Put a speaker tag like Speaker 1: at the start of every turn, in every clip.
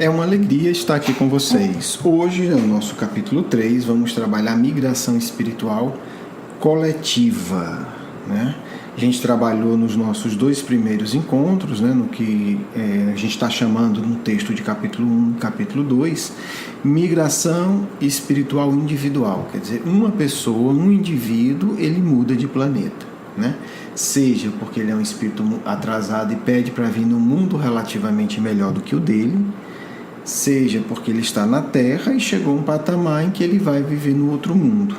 Speaker 1: É uma alegria estar aqui com vocês. Hoje, no nosso capítulo 3, vamos trabalhar migração espiritual coletiva, né? A gente trabalhou nos nossos 2 primeiros encontros, né, no que a gente está chamando no texto de capítulo 1 e capítulo 2, migração espiritual individual. Quer dizer, uma pessoa, um indivíduo, ele muda de planeta, né? Seja porque ele é um espírito atrasado e pede para vir num mundo relativamente melhor do que o dele, seja porque ele está na Terra e chegou a um patamar em que ele vai viver no outro mundo.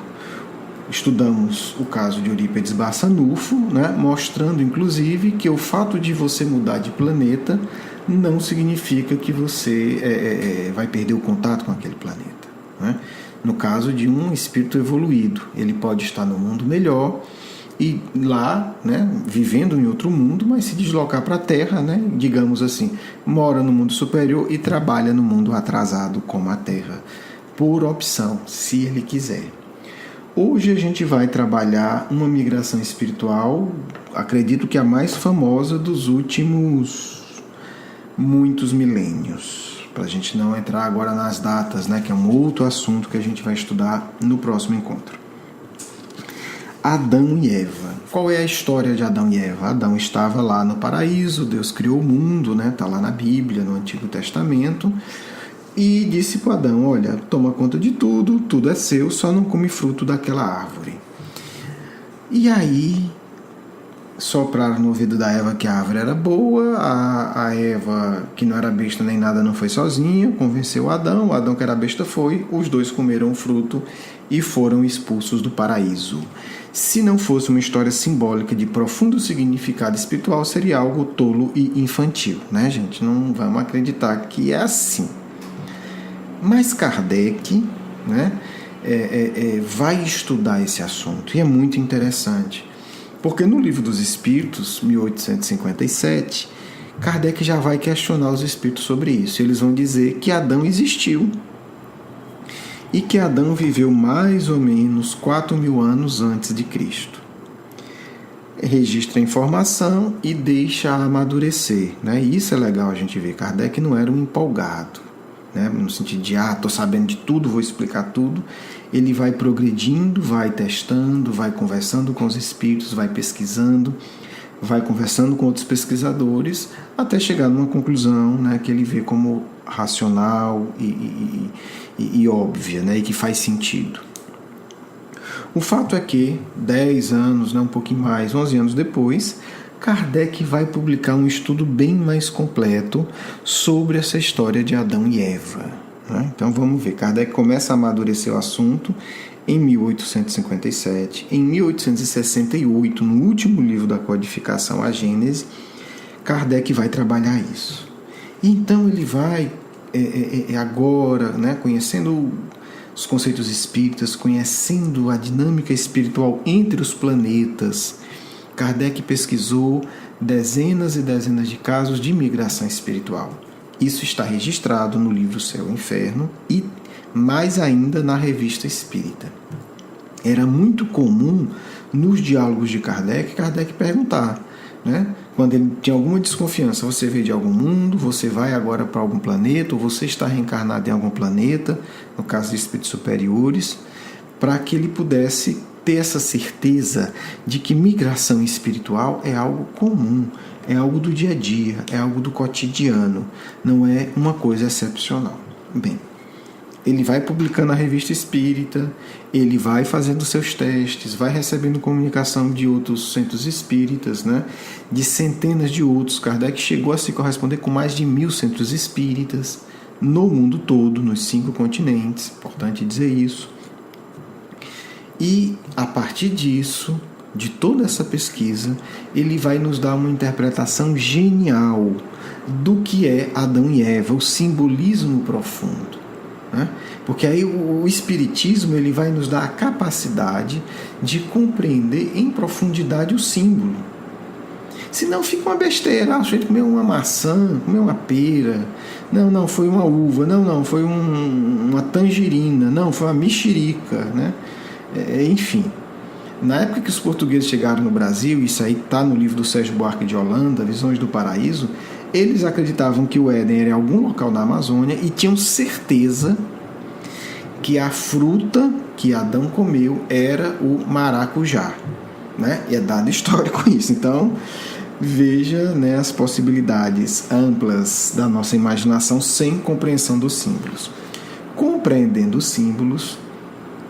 Speaker 1: Estudamos o caso de Eurípides Barçanufo, né, mostrando inclusive que o fato de você mudar de planeta não significa que você vai perder o contato com aquele planeta, né? No caso de um espírito evoluído, ele pode estar no mundo melhor e lá, né, vivendo em outro mundo, mas se deslocar para a Terra, né, digamos assim, mora no mundo superior e trabalha no mundo atrasado como a Terra, por opção, se ele quiser. Hoje a gente vai trabalhar uma migração espiritual, acredito que a mais famosa dos últimos muitos milênios, para a gente não entrar agora nas datas, né, que é um outro assunto que a gente vai estudar no próximo encontro. Adão e Eva. Qual é a história de Adão e Eva? Adão estava lá no paraíso, Deus criou o mundo, né? Está lá na Bíblia, no Antigo Testamento, e disse para Adão: olha, toma conta de tudo, tudo é seu, só não come fruto daquela árvore. E aí sopraram no ouvido da Eva que a árvore era boa, a Eva, que não era besta nem nada, não foi sozinha, convenceu Adão, o Adão que era besta foi, os dois comeram o fruto e foram expulsos do paraíso. Se não fosse uma história simbólica de profundo significado espiritual, seria algo tolo e infantil, né, gente? Não vamos acreditar que é assim. Mas Kardec, né, vai estudar esse assunto, e é muito interessante, porque no Livro dos Espíritos, 1857, Kardec já vai questionar os espíritos sobre isso. Eles vão dizer que Adão existiu e que Adão viveu mais ou menos 4.000 anos antes de Cristo. Registra a informação e deixa amadurecer, né? E isso é legal a gente ver. Kardec não era um empolgado, né, no sentido de, estou sabendo de tudo, vou explicar tudo. Ele vai progredindo, vai testando, vai conversando com os espíritos, vai pesquisando, vai conversando com outros pesquisadores, até chegar numa conclusão, né, que ele vê como racional e óbvia, né, e que faz sentido. O fato é que 10 anos, né, um pouquinho mais, 11 anos depois, Kardec vai publicar um estudo bem mais completo sobre essa história de Adão e Eva, né? Então vamos ver, Kardec começa a amadurecer o assunto em 1857, em 1868, no último livro da codificação, a Gênese, Kardec vai trabalhar isso. Então ele vai, agora, né, conhecendo os conceitos espíritas, conhecendo a dinâmica espiritual entre os planetas, Kardec pesquisou dezenas e dezenas de casos de migração espiritual. Isso está registrado no livro Céu e Inferno e mais ainda na Revista Espírita. Era muito comum nos diálogos de Kardec perguntar, né? Quando ele tinha alguma desconfiança: você veio de algum mundo, você vai agora para algum planeta, ou você está reencarnado em algum planeta, no caso de espíritos superiores, para que ele pudesse ter essa certeza de que migração espiritual é algo comum, é algo do dia a dia, é algo do cotidiano, não é uma coisa excepcional. Bem, ele vai publicando a Revista Espírita, ele vai fazendo seus testes, vai recebendo comunicação de outros centros espíritas, né, de centenas de outros. Kardec chegou a se corresponder com mais de 1.000 centros espíritas no mundo todo, nos 5 continentes, importante dizer isso. E, a partir disso, de toda essa pesquisa, ele vai nos dar uma interpretação genial do que é Adão e Eva, o simbolismo profundo, né? Porque aí o Espiritismo ele vai nos dar a capacidade de compreender em profundidade o símbolo. Senão fica uma besteira: a gente comeu uma maçã, comeu uma pera, não, foi uma uva, não, foi uma tangerina, não, foi uma mexerica, né? Enfim, na época que os portugueses chegaram no Brasil, isso aí está no livro do Sérgio Buarque de Holanda, Visões do Paraíso, eles acreditavam que o Éden era em algum local da Amazônia e tinham certeza que a fruta que Adão comeu era o maracujá, né? E é dado histórico isso. Então, veja, né, as possibilidades amplas da nossa imaginação sem compreensão dos símbolos. Compreendendo os símbolos,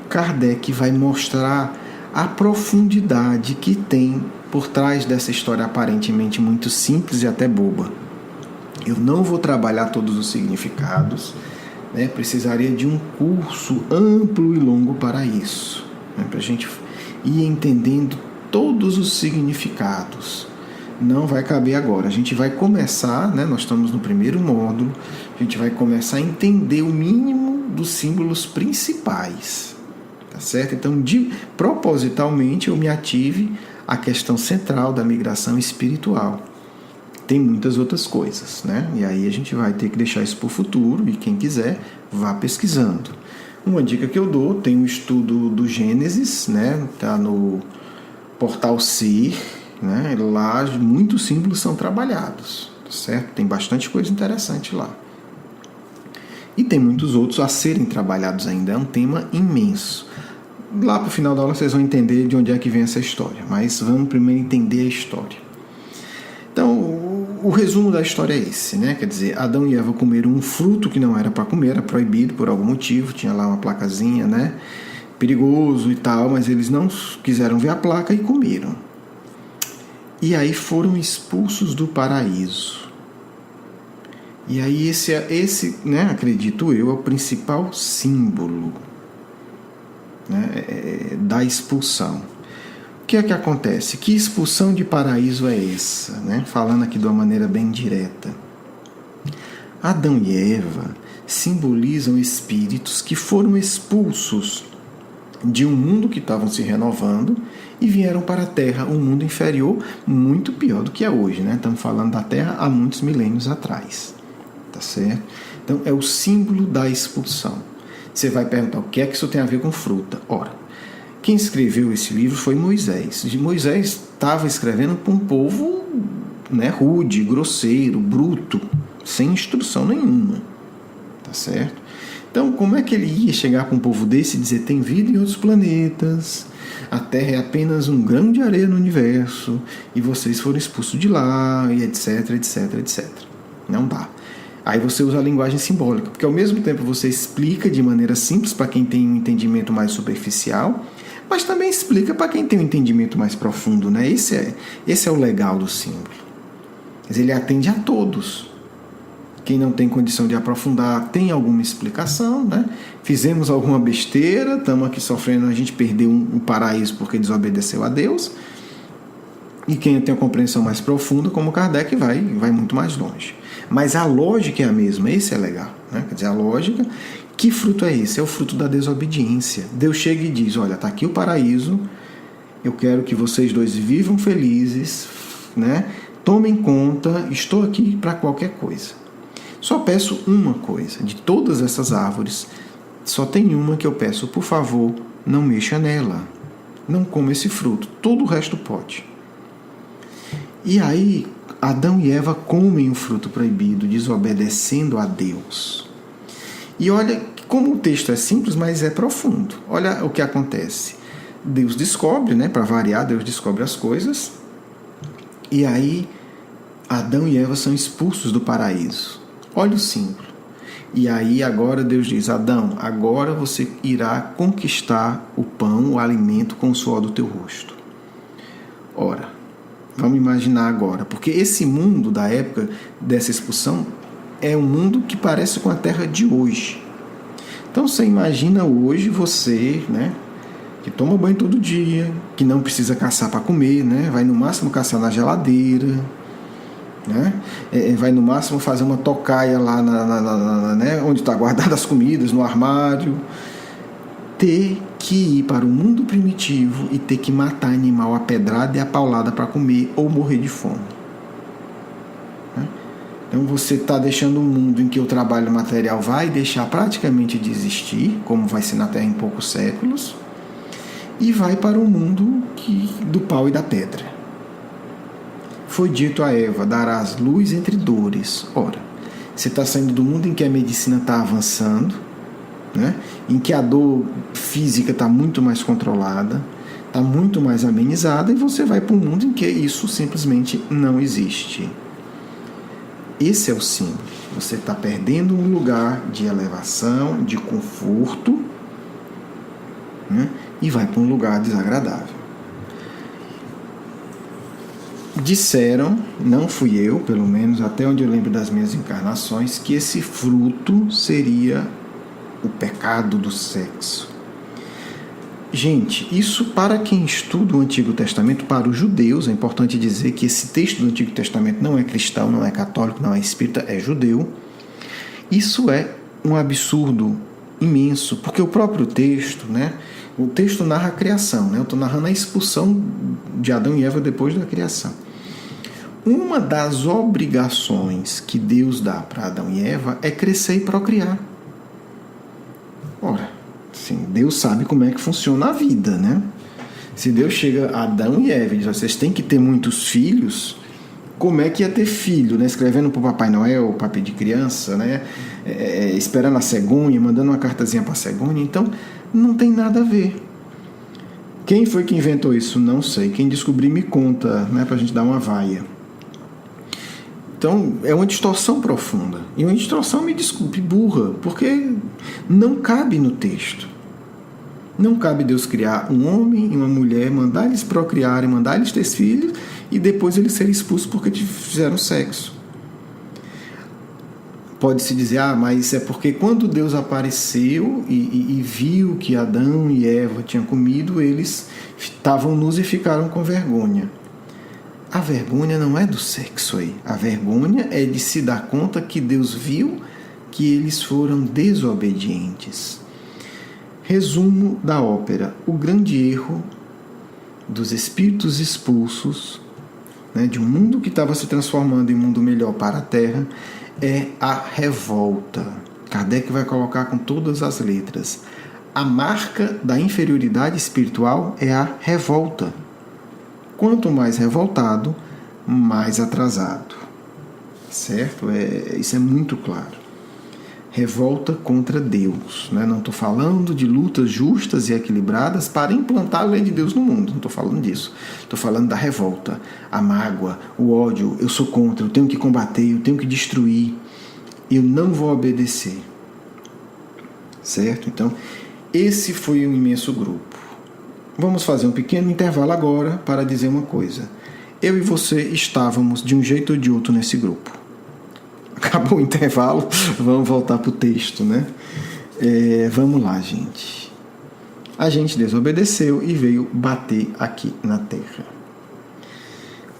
Speaker 1: Kardec vai mostrar a profundidade que tem por trás dessa história aparentemente muito simples e até boba. Eu não vou trabalhar todos os significados, né? Precisaria de um curso amplo e longo para isso, né? Para a gente ir entendendo todos os significados. Não vai caber agora. A gente vai começar, né? Nós estamos no primeiro módulo, a gente vai começar a entender o mínimo dos símbolos principais. Tá certo? Então, propositalmente, eu me ative à questão central da migração espiritual. Tem muitas outras coisas, né? E aí a gente vai ter que deixar isso para o futuro, e quem quiser, vá pesquisando. Uma dica que eu dou, tem um estudo do Gênesis, né? Tá no portal CIR, né? Lá muitos símbolos são trabalhados, tá certo? Tem bastante coisa interessante lá. E tem muitos outros a serem trabalhados ainda, é um tema imenso. Lá para o final da aula vocês vão entender de onde é que vem essa história, mas vamos primeiro entender a história. Então, o resumo da história é esse, né? Quer dizer, Adão e Eva comeram um fruto que não era para comer, era proibido por algum motivo, tinha lá uma placazinha, né? Perigoso e tal, mas eles não quiseram ver a placa e comeram. E aí foram expulsos do paraíso. E aí esse, né, acredito eu, é o principal símbolo, né, da expulsão. O que é que acontece? Que expulsão de paraíso é essa? Né? Falando aqui de uma maneira bem direta. Adão e Eva simbolizam espíritos que foram expulsos de um mundo que estavam se renovando e vieram para a Terra, um mundo inferior, muito pior do que é hoje, né? Estamos falando da Terra há muitos milênios atrás. Tá certo? Então, é o símbolo da expulsão. Você vai perguntar, o que é que isso tem a ver com fruta? Ora, quem escreveu esse livro foi Moisés. Moisés estava escrevendo para um povo, né, rude, grosseiro, bruto, sem instrução nenhuma. Tá certo? Então, como é que ele ia chegar para um povo desse e dizer tem vida em outros planetas, a Terra é apenas um grão de areia no universo, e vocês foram expulsos de lá, e etc, etc, etc. Não dá. Aí você usa a linguagem simbólica, porque ao mesmo tempo você explica de maneira simples para quem tem um entendimento mais superficial, mas também explica para quem tem um entendimento mais profundo, né? Esse é o legal do símbolo. Mas ele atende a todos. Quem não tem condição de aprofundar tem alguma explicação, né? Fizemos alguma besteira, estamos aqui sofrendo, a gente perdeu um paraíso porque desobedeceu a Deus. E quem tem a compreensão mais profunda, como Kardec, vai muito mais longe. Mas a lógica é a mesma, esse é legal, né? Quer dizer, a lógica, que fruto é esse? É o fruto da desobediência. Deus chega e diz, olha, está aqui o paraíso, eu quero que vocês dois vivam felizes, né? Tomem conta, estou aqui para qualquer coisa. Só peço uma coisa, de todas essas árvores, só tem uma que eu peço, por favor, não mexa nela, não coma esse fruto, todo o resto pode. E aí, Adão e Eva comem o fruto proibido, desobedecendo a Deus. E olha como o texto é simples, mas é profundo. Olha o que acontece. Deus descobre, né, para variar, Deus descobre as coisas. E aí, Adão e Eva são expulsos do paraíso. Olha o símbolo. E aí agora Deus diz, Adão, agora você irá conquistar o pão, o alimento com o suor do teu rosto. Ora, vamos imaginar agora, porque esse mundo da época dessa expulsão é um mundo que parece com a terra de hoje. Então você imagina hoje você, né, que toma banho todo dia, que não precisa caçar para comer, né, vai no máximo caçar na geladeira, né, vai no máximo fazer uma tocaia lá né, onde está guardada as comidas, no armário. Ter que ir para o mundo primitivo e ter que matar animal a pedrada e a paulada para comer ou morrer de fome. Então você está deixando um mundo em que o trabalho material vai deixar praticamente de existir, como vai ser na Terra em poucos séculos, e vai para o mundo do pau e da pedra. foi dito a Eva: darás luz entre dores. Ora, você está saindo do mundo em que a medicina está avançando, né? Em que a dor física está muito mais controlada, está muito mais amenizada, e você vai para um mundo em que isso simplesmente não existe. Esse é o símbolo. Você está perdendo um lugar de elevação, de conforto, né? E vai para um lugar desagradável. Disseram, não fui eu, pelo menos até onde eu lembro das minhas encarnações, que esse fruto seria o pecado do sexo. Gente, isso para quem estuda o Antigo Testamento, para os judeus, é importante dizer que esse texto do Antigo Testamento não é cristão, não é católico, não é espírita, é judeu. Isso é um absurdo imenso, porque o próprio texto, né, o texto narra a criação, né, eu estou narrando a expulsão de Adão e Eva depois da criação. Uma das obrigações que Deus dá para Adão e Eva é crescer e procriar. Ora, sim, Deus sabe como é que funciona a vida, né? Se Deus chega a Adão e Eva e diz: vocês têm que ter muitos filhos, como é que ia ter filho, né? Escrevendo para o Papai Noel, para pedir criança, né? Esperando a cegonha, mandando uma cartazinha para a cegonha. Então, não tem nada a ver. Quem foi que inventou isso? Não sei. Quem descobrir me conta, né? Para a gente dar uma vaia. Então, é uma distorção profunda. E uma distorção, me desculpe, burra, porque não cabe no texto. Não cabe Deus criar um homem e uma mulher, mandar eles procriarem, mandar eles ter filhos e depois eles serem expulsos porque fizeram sexo. Pode-se dizer: mas é porque quando Deus apareceu e viu que Adão e Eva tinham comido, eles estavam nus e ficaram com vergonha. A vergonha não é do sexo aí. A vergonha é de se dar conta que Deus viu que eles foram desobedientes. Resumo da ópera: o grande erro dos espíritos expulsos, né, de um mundo que estava se transformando em um mundo melhor para a Terra, é a revolta. Kardec vai colocar com todas as letras: a marca da inferioridade espiritual é a revolta. Quanto mais revoltado, mais atrasado. Certo? Isso é muito claro. Revolta contra Deus, né? Não estou falando de lutas justas e equilibradas para implantar a lei de Deus no mundo. Não estou falando disso. Estou falando da revolta, a mágoa, o ódio. Eu sou contra, eu tenho que combater, eu tenho que destruir. Eu não vou obedecer. Certo? Então, esse foi um imenso grupo. Vamos fazer um pequeno intervalo agora para dizer uma coisa. Eu e você estávamos de um jeito ou de outro nesse grupo. Acabou o intervalo, vamos voltar para o texto, né? Vamos lá, gente. A gente desobedeceu e veio bater aqui na Terra.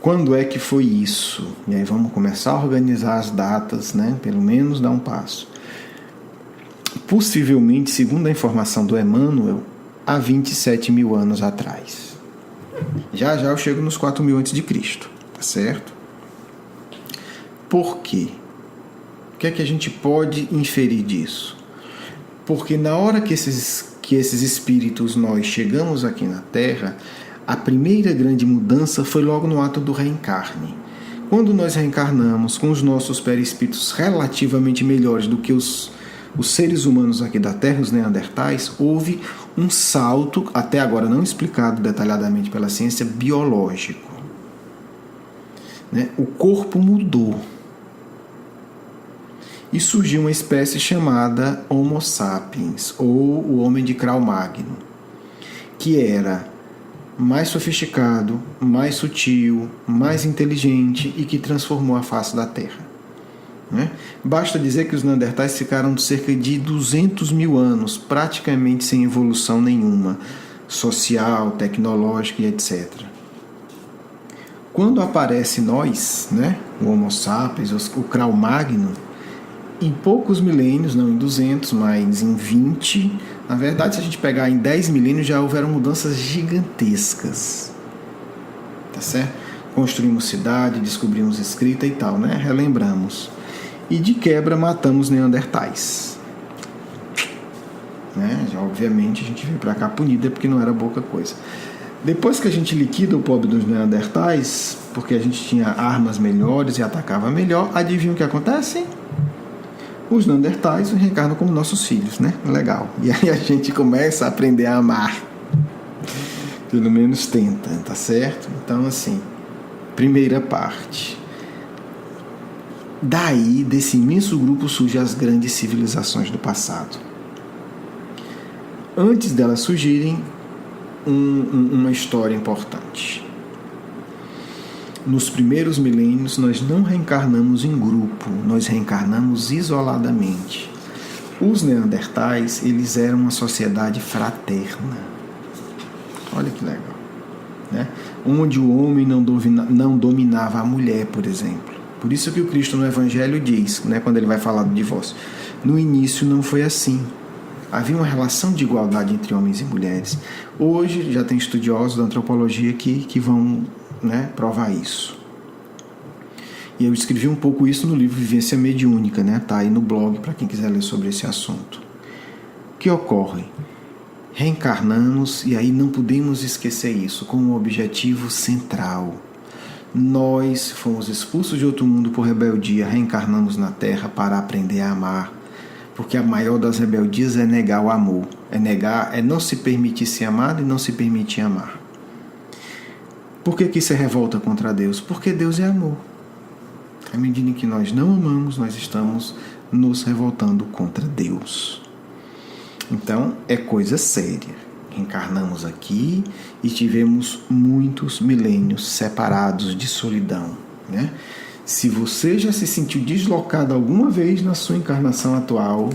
Speaker 1: Quando é que foi isso? E aí vamos começar a organizar as datas, né? Pelo menos dar um passo. Possivelmente, segundo a informação do Emmanuel, há 27 mil anos atrás. Já eu chego nos 4 mil antes de Cristo, tá certo? Por quê? O que é que a gente pode inferir disso? Porque na hora que esses espíritos, nós chegamos aqui na Terra, a primeira grande mudança foi logo no ato do reencarne. Quando nós reencarnamos com os nossos perispíritos relativamente melhores do que os seres humanos aqui da Terra, os neandertais, houve um salto, até agora não explicado detalhadamente pela ciência, biológico. Né? O corpo mudou. E surgiu uma espécie chamada Homo sapiens, ou o homem de Cro-Magnon, que era mais sofisticado, mais sutil, mais inteligente e que transformou a face da Terra. Né? Basta dizer que os neandertais ficaram cerca de 200 mil anos, praticamente sem evolução nenhuma, social, tecnológica e etc. Quando aparece nós, né, o Homo sapiens, o Cro-Magnon, em poucos milênios, não em 200, mas em 20, na verdade, se a gente pegar em 10 milênios, já houveram mudanças gigantescas. Tá certo? Construímos cidade, descobrimos escrita e tal, né? Relembramos. E de quebra matamos neandertais. Né? Já, obviamente a gente veio para cá punida porque não era pouca coisa. Depois que a gente liquida o pobre dos neandertais, porque a gente tinha armas melhores e atacava melhor, adivinha o que acontece? Os neandertais reencarnam como nossos filhos, né? Legal. E aí a gente começa a aprender a amar. Pelo menos tenta, tá certo? Então, assim, primeira parte. Daí, desse imenso grupo, surgem as grandes civilizações do passado. Antes delas surgirem, uma história importante. Nos primeiros milênios, nós não reencarnamos em grupo, nós reencarnamos isoladamente. Os neandertais, eles eram uma sociedade fraterna. Olha que legal, né? Onde o homem não dominava a mulher, por exemplo. Por isso que o Cristo no Evangelho diz, né, quando ele vai falar do divórcio, no início não foi assim. Havia uma relação de igualdade entre homens e mulheres. Hoje já tem estudiosos da antropologia que vão, né, provar isso. E eu escrevi um pouco isso no livro Vivência Mediúnica, né? Tá aí no blog para quem quiser ler sobre esse assunto. O que ocorre? Reencarnamos, e aí não podemos esquecer isso, com um objetivo central. Nós fomos expulsos de outro mundo por rebeldia, reencarnamos na Terra para aprender a amar. Porque a maior das rebeldias é negar o amor. É não se permitir ser amado e não se permitir amar. Por que isso é revolta contra Deus? Porque Deus é amor. À medida em que nós não amamos, nós estamos nos revoltando contra Deus. Então, é coisa séria. Encarnamos aqui e tivemos muitos milênios separados de solidão, né? Se você já se sentiu deslocado alguma vez na sua encarnação atual,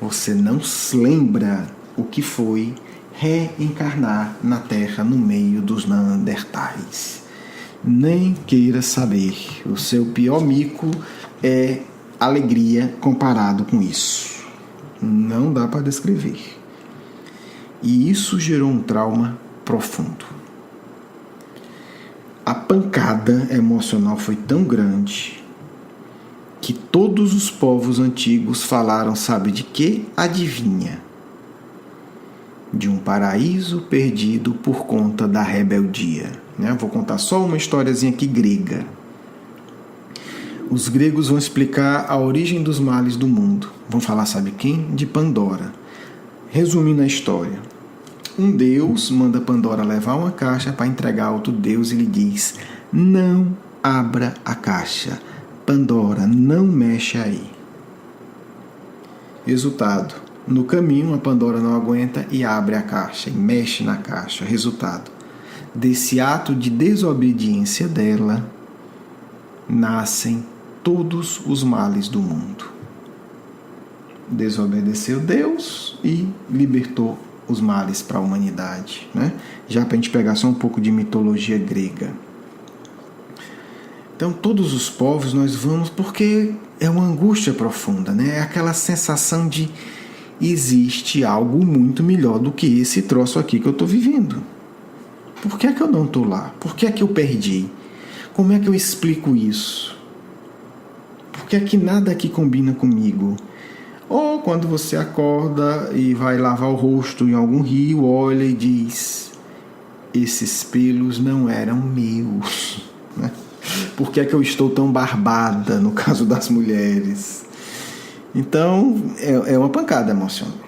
Speaker 1: você não se lembra o que foi reencarnar na Terra no meio dos neandertais. Nem queira saber. O seu pior mico é alegria comparado com isso. Não dá para descrever. E isso gerou um trauma profundo. A pancada emocional foi tão grande que todos os povos antigos falaram, sabe de quê? Adivinha? De um paraíso perdido por conta da rebeldia. Vou contar só uma historiazinha aqui grega. Os gregos vão explicar a origem dos males do mundo. Vão falar, sabe quem? De Pandora. Resumindo a história. Um deus manda Pandora levar uma caixa para entregar a outro deus e lhe diz: não abra a caixa. Pandora, não mexe aí. Resultado: no caminho a Pandora não aguenta e abre a caixa e mexe na caixa. Resultado: desse ato de desobediência dela nascem todos os males do mundo. Desobedeceu Deus e libertou os males para a humanidade, né? Já para a gente pegar só um pouco de mitologia grega. Então, todos os povos nós vamos porque é uma angústia profunda, né? É aquela sensação de existe algo muito melhor do que esse troço aqui que eu estou vivendo. Por que é que eu não estou lá? Por que é que eu perdi? Como é que eu explico isso? Por que é que nada aqui combina comigo? Ou quando você acorda e vai lavar o rosto em algum rio, olha e diz: esses pelos não eram meus, né? Por que é que eu estou tão barbada, no caso das mulheres? Então, é uma pancada emocional,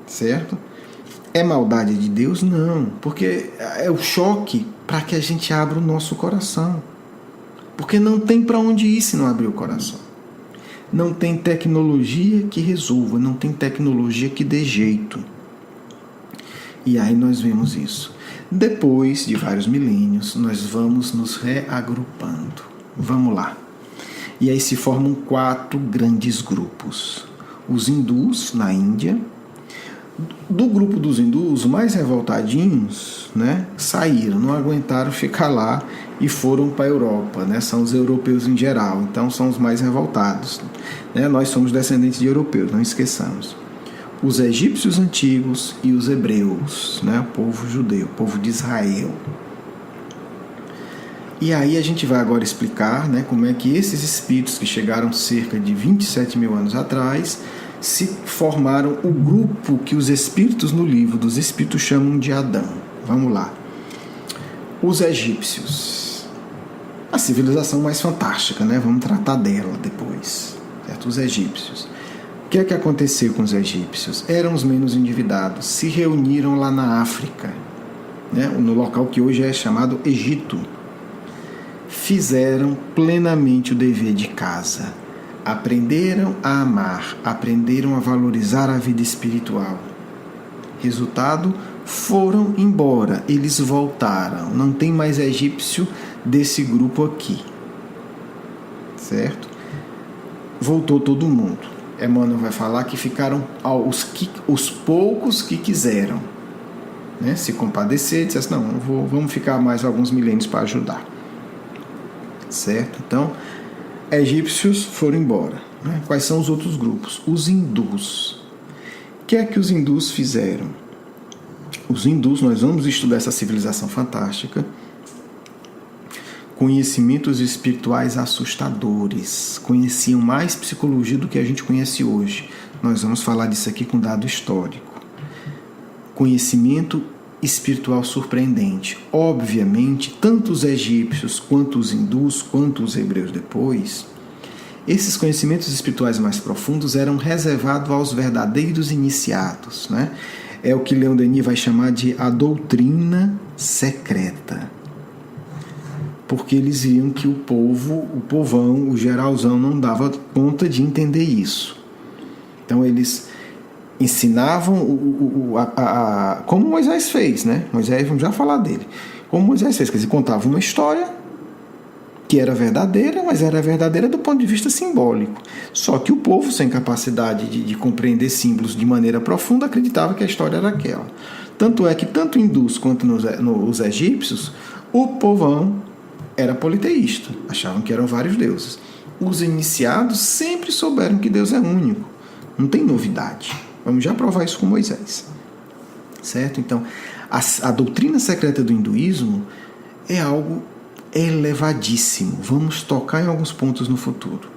Speaker 1: certo? É maldade de Deus? Não, porque é o choque para que a gente abra o nosso coração. Porque não tem para onde ir se não abrir o coração. Não tem tecnologia que resolva, não tem tecnologia que dê jeito. E aí nós vemos isso. Depois de vários milênios, nós vamos nos reagrupando. Vamos lá. E aí se formam 4 grandes grupos. Os hindus, na Índia. Do grupo dos hindus, os mais revoltadinhos, né, saíram, não aguentaram ficar lá e foram para a Europa, né? São os europeus em geral, então são os mais revoltados, né? Nós somos descendentes de europeus, não esqueçamos. Os egípcios antigos e os hebreus, né? O povo judeu, o povo de Israel. E aí a gente vai agora explicar, né, como é que esses espíritos que chegaram cerca de 27 mil anos atrás se formaram o grupo que os espíritos no livro dos espíritos chamam de Adão. Vamos lá. Os egípcios. A civilização mais fantástica, né? Vamos tratar dela depois. Certo? Os egípcios. O que é que aconteceu com os egípcios? Eram os menos endividados. Se reuniram lá na África, né? No local que hoje é chamado Egito. Fizeram plenamente o dever de casa. Aprenderam a amar, aprenderam a valorizar a vida espiritual. Resultado, foram embora, eles voltaram. Não tem mais egípcio desse grupo aqui. Certo? Voltou todo mundo. Emmanuel vai falar que ficaram os poucos que quiseram, né? Se compadecer, disse assim, não, vamos ficar mais alguns milênios para ajudar. Certo? Então, egípcios foram embora. Né? Quais são os outros grupos? Os hindus. O que é que os hindus fizeram? Os hindus, nós vamos estudar essa civilização fantástica, conhecimentos espirituais assustadores, conheciam mais psicologia do que a gente conhece hoje. Nós vamos falar disso aqui com dado histórico. Conhecimento espiritual surpreendente. Obviamente, tanto os egípcios, quanto os hindus, quanto os hebreus depois, esses conhecimentos espirituais mais profundos eram reservados aos verdadeiros iniciados, né? É o que Leon Denis vai chamar de a doutrina secreta. Porque eles viam que o povão, o geralzão não dava conta de entender isso. Então eles ensinavam como Moisés fez, né? Moisés, vamos já falar dele. Como Moisés fez, quer dizer, contava uma história que era verdadeira, mas era verdadeira do ponto de vista simbólico. Só que o povo, sem capacidade de compreender símbolos de maneira profunda, acreditava que a história era aquela. Tanto é que, tanto hindus quanto nos egípcios, o povão era politeísta, achavam que eram vários deuses. Os iniciados sempre souberam que Deus é único, não tem novidade. Vamos já provar isso com Moisés. Certo? Então, a doutrina secreta do hinduísmo é algo elevadíssimo. Vamos tocar em alguns pontos no futuro.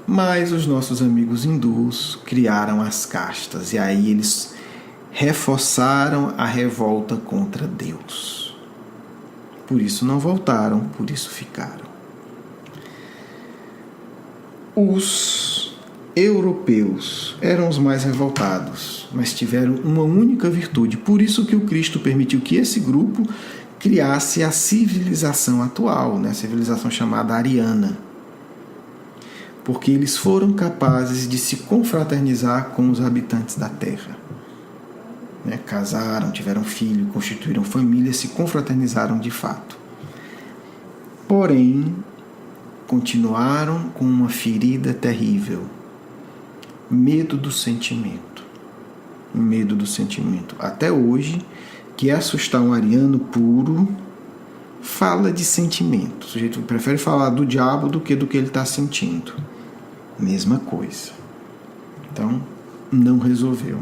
Speaker 1: Mas os nossos amigos hindus criaram as castas e aí eles reforçaram a revolta contra Deus. Por isso não voltaram, por isso ficaram. Os europeus eram os mais revoltados, mas tiveram uma única virtude. Por isso que o Cristo permitiu que esse grupo criasse a civilização atual, né? A civilização chamada ariana. Porque eles foram capazes de se confraternizar com os habitantes da Terra. Né? Casaram, tiveram filho, constituíram família, se confraternizaram de fato. Porém, continuaram com uma ferida terrível. Medo do sentimento. Medo do sentimento. Até hoje, que é assustar um ariano puro, fala de sentimento. O sujeito prefere falar do diabo do que ele está sentindo. Mesma coisa. Então, não resolveu.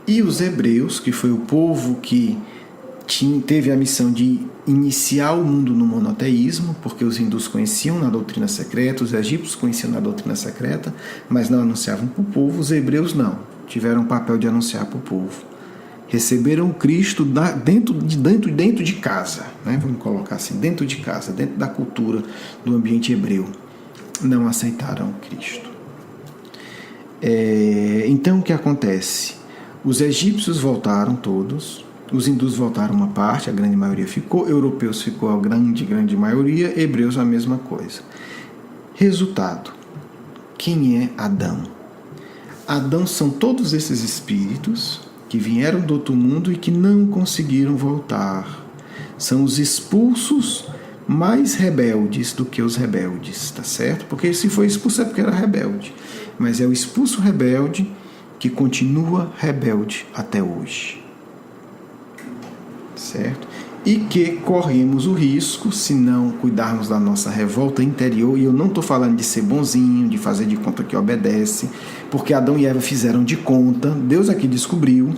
Speaker 1: E os hebreus, que foi o povo que teve a missão de iniciar o mundo no monoteísmo, porque os hindus conheciam na doutrina secreta, os egípcios conheciam na doutrina secreta, mas não anunciavam para o povo. Os hebreus não, tiveram o papel de anunciar para o povo. Receberam Cristo dentro de casa, né? Vamos colocar assim, dentro de casa, dentro da cultura do ambiente hebreu. Não aceitaram Cristo. Então o que acontece? Os egípcios voltaram todos, os hindus voltaram uma parte, a grande maioria ficou, europeus ficou a grande maioria, hebreus a mesma coisa. Resultado, quem é Adão? Adão são todos esses espíritos que vieram do outro mundo e que não conseguiram voltar. São os expulsos mais rebeldes do que os rebeldes, tá certo? Porque se foi expulso é porque era rebelde. Mas é o expulso rebelde que continua rebelde até hoje. Certo? E que corremos o risco, se não cuidarmos da nossa revolta interior, e eu não estou falando de ser bonzinho, de fazer de conta que obedece, porque Adão e Eva fizeram de conta, Deus aqui descobriu,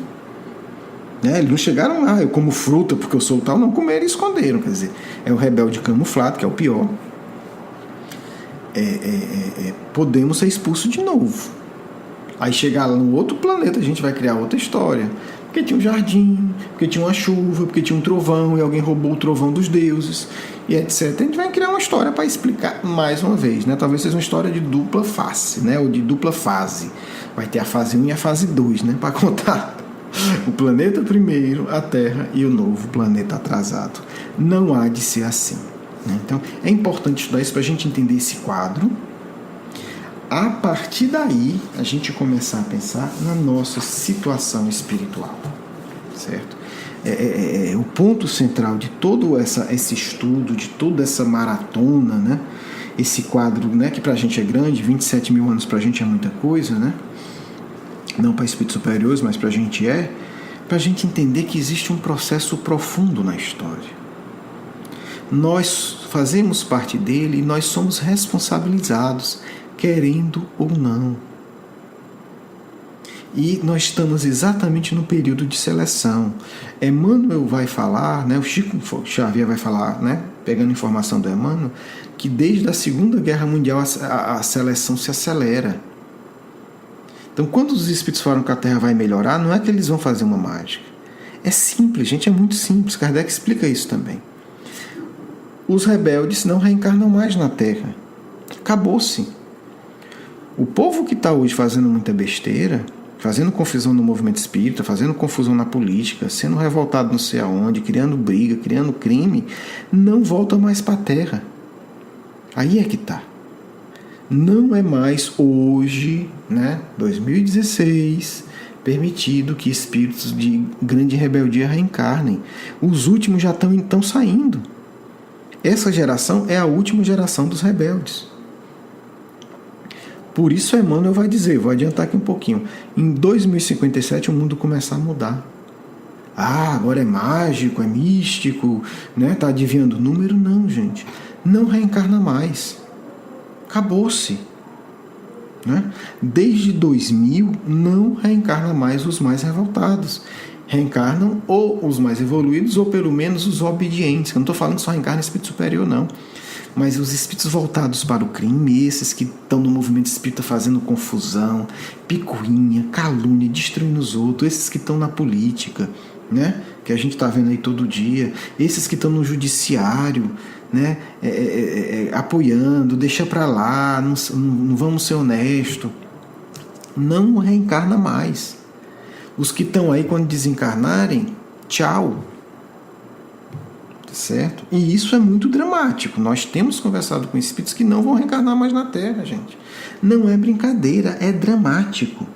Speaker 1: né? Eles não chegaram lá, eu como fruta porque eu sou tal, não comeram e esconderam, quer dizer, é o rebelde camuflado, que é o pior. Podemos ser expulsos de novo. Aí chegar lá no outro planeta, a gente vai criar outra história. Porque tinha um jardim, porque tinha uma chuva, porque tinha um trovão e alguém roubou o trovão dos deuses, e etc. A gente vai criar uma história para explicar mais uma vez, né? Talvez seja uma história de dupla face, né? Ou de dupla fase. Vai ter a fase 1 e a fase 2, né? Para contar o planeta primeiro, a Terra e o novo planeta atrasado. Não há de ser assim, né? Então, é importante estudar isso para a gente entender esse quadro. A partir daí, a gente começar a pensar na nossa situação espiritual, certo? O ponto central de todo esse estudo, de toda essa maratona, né? Esse quadro, né, que para a gente é grande, 27 mil anos para a gente é muita coisa, né? Não para espíritos superiores, mas para a gente para a gente entender que existe um processo profundo na história. Nós fazemos parte dele e nós somos responsabilizados, querendo ou não. E nós estamos exatamente no período de seleção. Emmanuel vai falar, né, o Chico Xavier vai falar, né, pegando informação do Emmanuel, que desde a Segunda Guerra Mundial a seleção se acelera. Então, quando os espíritos falam que a Terra vai melhorar, não é que eles vão fazer uma mágica. É simples, gente, é muito simples. Kardec explica isso também. Os rebeldes não reencarnam mais na Terra. Acabou-se. O povo que está hoje fazendo muita besteira, fazendo confusão no movimento espírita, fazendo confusão na política, sendo revoltado não sei aonde, criando briga, criando crime, não volta mais para a Terra. Aí é que está. Não é mais hoje, né, 2016, permitido que espíritos de grande rebeldia reencarnem. Os últimos já estão saindo. Essa geração é a última geração dos rebeldes. Por isso Emmanuel vai dizer, vou adiantar aqui um pouquinho, em 2057 o mundo começar a mudar. Ah, agora é mágico, é místico, né? Está adivinhando o número? Não, gente. Não reencarna mais. Acabou-se. Né? Desde 2000 não reencarna mais os mais revoltados. Reencarnam ou os mais evoluídos ou pelo menos os obedientes. Eu não estou falando que só reencarna espírito superior, não. Mas os espíritos voltados para o crime, esses que estão no movimento espírita fazendo confusão, picuinha, calúnia, destruindo os outros, esses que estão na política, né? Que a gente está vendo aí todo dia, esses que estão no judiciário, né? Apoiando, deixa para lá, não vamos ser honestos, não reencarna mais. Os que estão aí, quando desencarnarem, tchau. Certo? E isso é muito dramático. Nós temos conversado com espíritos que não vão reencarnar mais na Terra, gente. Não é brincadeira, é dramático.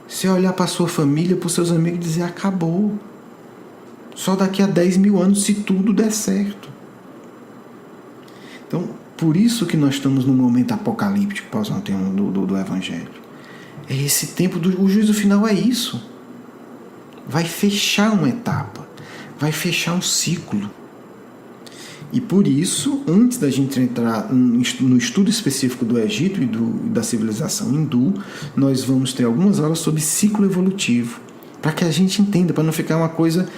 Speaker 1: Você olhar para a sua família, para os seus amigos e dizer, acabou. Só daqui a 10 mil anos, se tudo der certo. Então, por isso que nós estamos num momento apocalíptico, para usar um termo do Evangelho. É esse tempo, o juízo final é isso. Vai fechar uma etapa. Vai fechar um ciclo. E por isso, antes da gente entrar no estudo específico do Egito e da civilização hindu, nós vamos ter algumas aulas sobre ciclo evolutivo, para que a gente entenda, para não ficar uma coisa,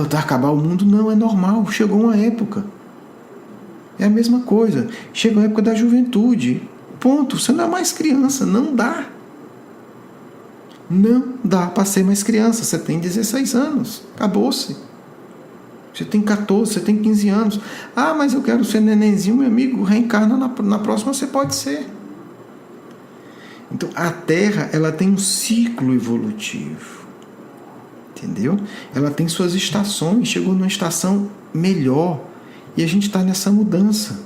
Speaker 1: tá acabar o mundo. Não, é normal, chegou uma época. É a mesma coisa, chegou a época da juventude. Ponto, você não é mais criança, não dá. Não dá para ser mais criança. Você tem 16 anos. Acabou-se. Você tem 14, você tem 15 anos. Ah, mas eu quero ser nenenzinho, meu amigo. Reencarna na próxima, você pode ser. Então, a Terra, ela tem um ciclo evolutivo. Entendeu? Ela tem suas estações. Chegou numa estação melhor. E a gente está nessa mudança.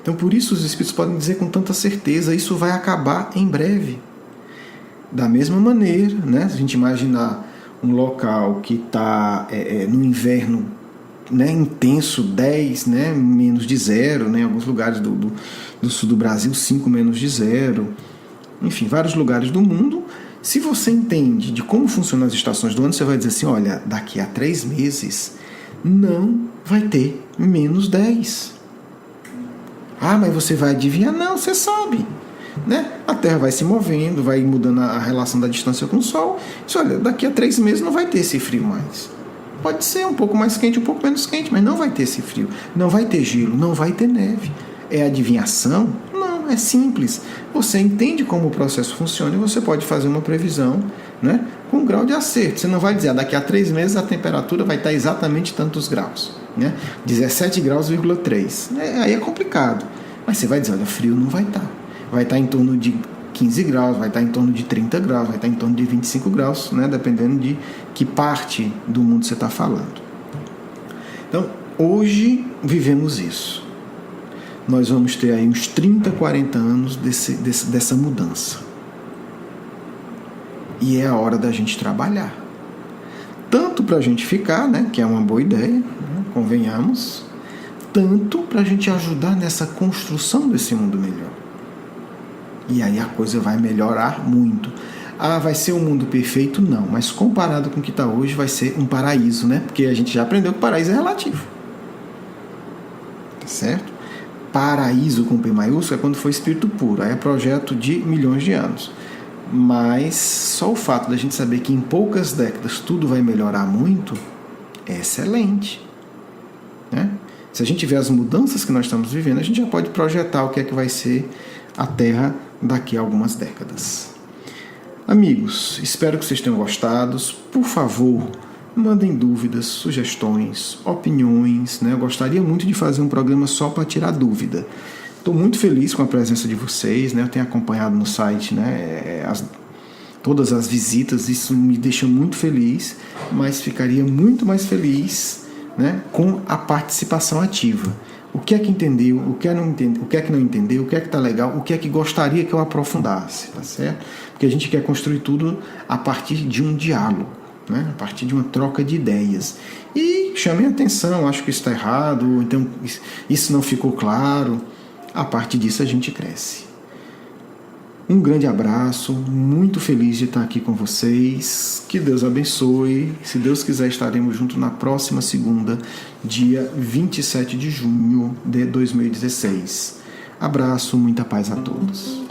Speaker 1: Então, por isso, os espíritos podem dizer com tanta certeza, isso vai acabar em breve. Da mesma maneira, né? Se a gente imaginar um local que está no inverno, né, intenso, 10, né, menos de zero, né, em alguns lugares do sul do Brasil, 5 menos de zero, enfim, vários lugares do mundo. Se você entende de como funcionam as estações do ano, você vai dizer assim, olha, daqui a 3 meses não vai ter menos 10. Ah, mas você vai adivinhar? Não, você sabe. Né? A Terra vai se movendo, vai mudando a relação da distância com o Sol. Isso, olha, daqui a 3 meses não vai ter esse frio mais. Pode ser um pouco mais quente, um pouco menos quente, mas não vai ter esse frio. Não vai ter gelo, não vai ter neve. É adivinhação? Não, é simples. Você entende como o processo funciona e você pode fazer uma previsão né? Com um grau de acerto. Você não vai dizer, daqui a 3 meses a temperatura vai estar exatamente tantos graus, né? 17 graus,3. Aí é complicado. Mas você vai dizer, olha, frio não vai estar. Vai estar em torno de 15 graus, vai estar em torno de 30 graus, vai estar em torno de 25 graus, né? Dependendo de que parte do mundo você está falando. Então, hoje vivemos isso. Nós vamos ter aí uns 30, 40 anos dessa mudança. E é a hora da gente trabalhar. Tanto para a gente ficar, né, que é uma boa ideia, né, convenhamos, tanto para a gente ajudar nessa construção desse mundo melhor. E aí a coisa vai melhorar muito. Ah, vai ser um mundo perfeito? Não, mas comparado com o que está hoje, vai ser um paraíso, né? Porque a gente já aprendeu que o paraíso é relativo. Tá certo? Paraíso com P maiúsculo é quando foi espírito puro, aí é projeto de milhões de anos. Mas só o fato da gente saber que em poucas décadas tudo vai melhorar muito é excelente, né? Se a gente vê as mudanças que nós estamos vivendo, a gente já pode projetar o que é que vai ser a Terra daqui a algumas décadas. Amigos, espero que vocês tenham gostado. Por favor, mandem dúvidas, sugestões, opiniões, né? Eu gostaria muito de fazer um programa só para tirar dúvida. Estou muito feliz com a presença de vocês, né? Eu tenho acompanhado no site, né, todas as visitas, isso me deixa muito feliz, mas ficaria muito mais feliz, né, com a participação ativa. O que é que entendeu, o que é que não entendeu, o que é que está legal, o que é que gostaria que eu aprofundasse, tá certo? Porque a gente quer construir tudo a partir de um diálogo, né? A partir de uma troca de ideias. E chamem atenção, acho que isso está errado, então isso não ficou claro. A partir disso a gente cresce. Um grande abraço, muito feliz de estar aqui com vocês. Que Deus abençoe. Se Deus quiser, estaremos juntos na próxima segunda, dia 27 de junho de 2016. Abraço, muita paz a todos.